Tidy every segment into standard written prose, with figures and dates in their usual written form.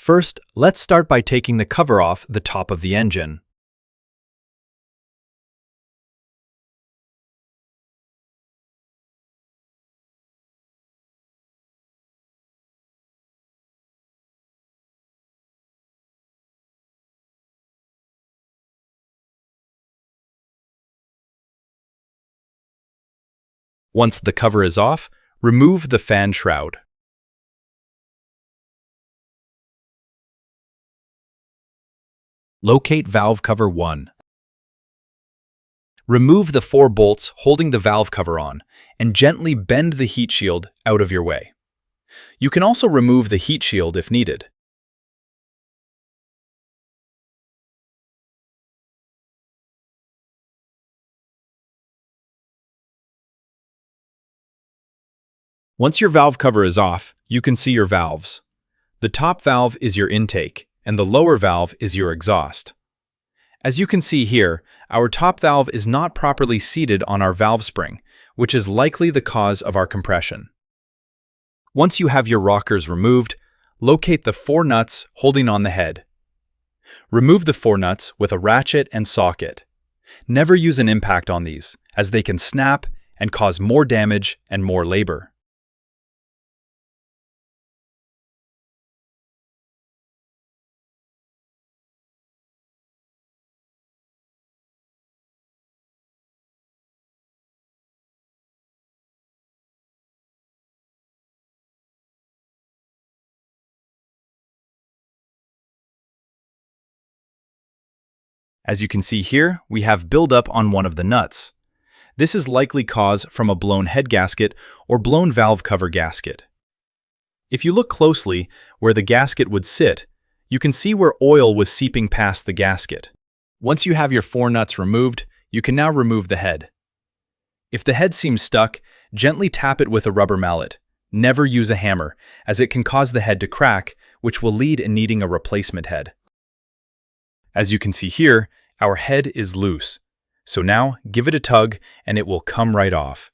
First, let's start by taking the cover off the top of the engine. Once the cover is off, remove the fan shroud. Locate valve cover 1. Remove the 4 bolts holding the valve cover on, and gently bend the heat shield out of your way. You can also remove the heat shield if needed. Once your valve cover is off, you can see your valves. The top valve is your intake, and the lower valve is your exhaust. As you can see here, our top valve is not properly seated on our valve spring, which is likely the cause of our compression. Once you have your rockers removed, locate the 4 nuts holding on the head. Remove the 4 nuts with a ratchet and socket. Never use an impact on these, as they can snap and cause more damage and more labor. As you can see here, we have buildup on one of the nuts. This is likely caused from a blown head gasket or blown valve cover gasket. If you look closely where the gasket would sit, you can see where oil was seeping past the gasket. Once you have your 4 nuts removed, you can now remove the head. If the head seems stuck, gently tap it with a rubber mallet. Never use a hammer, as it can cause the head to crack, which will lead in needing a replacement head. As you can see here, our head is loose. So now, give it a tug and it will come right off.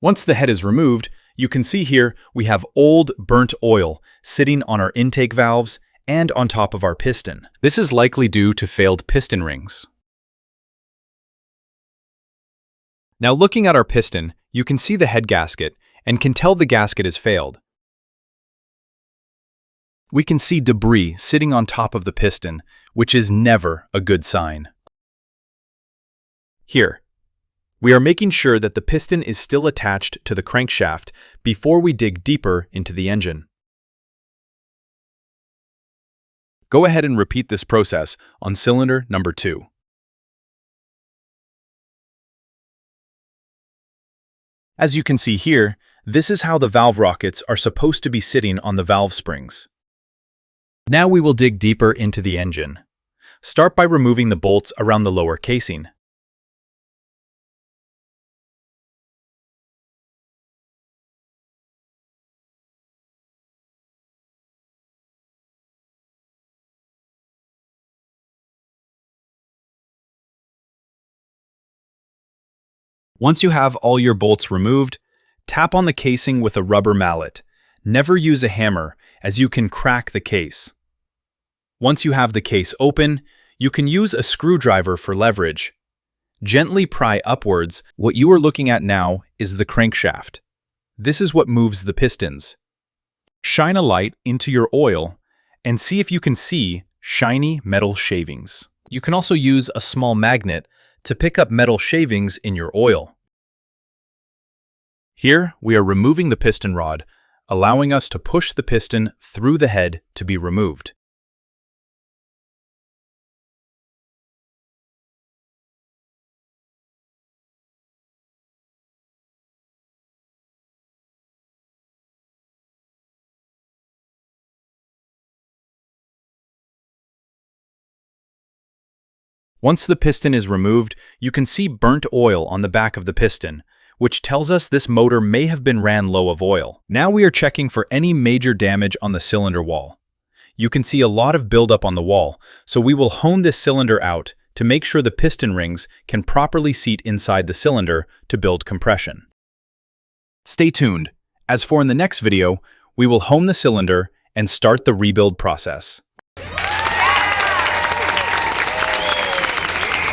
Once the head is removed, you can see here we have old, burnt oil sitting on our intake valves and on top of our piston. This is likely due to failed piston rings. Now looking at our piston, you can see the head gasket and can tell the gasket has failed. We can see debris sitting on top of the piston, which is never a good sign. Here, we are making sure that the piston is still attached to the crankshaft before we dig deeper into the engine. Go ahead and repeat this process on cylinder number 2. As you can see here, this is how the valve rockets are supposed to be sitting on the valve springs. Now we will dig deeper into the engine. Start by removing the bolts around the lower casing. Once you have all your bolts removed, tap on the casing with a rubber mallet. Never use a hammer, as you can crack the case. Once you have the case open, you can use a screwdriver for leverage. Gently pry upwards. What you are looking at now is the crankshaft. This is what moves the pistons. Shine a light into your oil and see if you can see shiny metal shavings. You can also use a small magnet to pick up metal shavings in your oil. Here, we are removing the piston rod, allowing us to push the piston through the head to be removed. Once the piston is removed, you can see burnt oil on the back of the piston, which tells us this motor may have been ran low of oil. Now we are checking for any major damage on the cylinder wall. You can see a lot of buildup on the wall, so we will hone this cylinder out to make sure the piston rings can properly seat inside the cylinder to build compression. Stay tuned, as for in the next video, we will home the cylinder and start the rebuild process.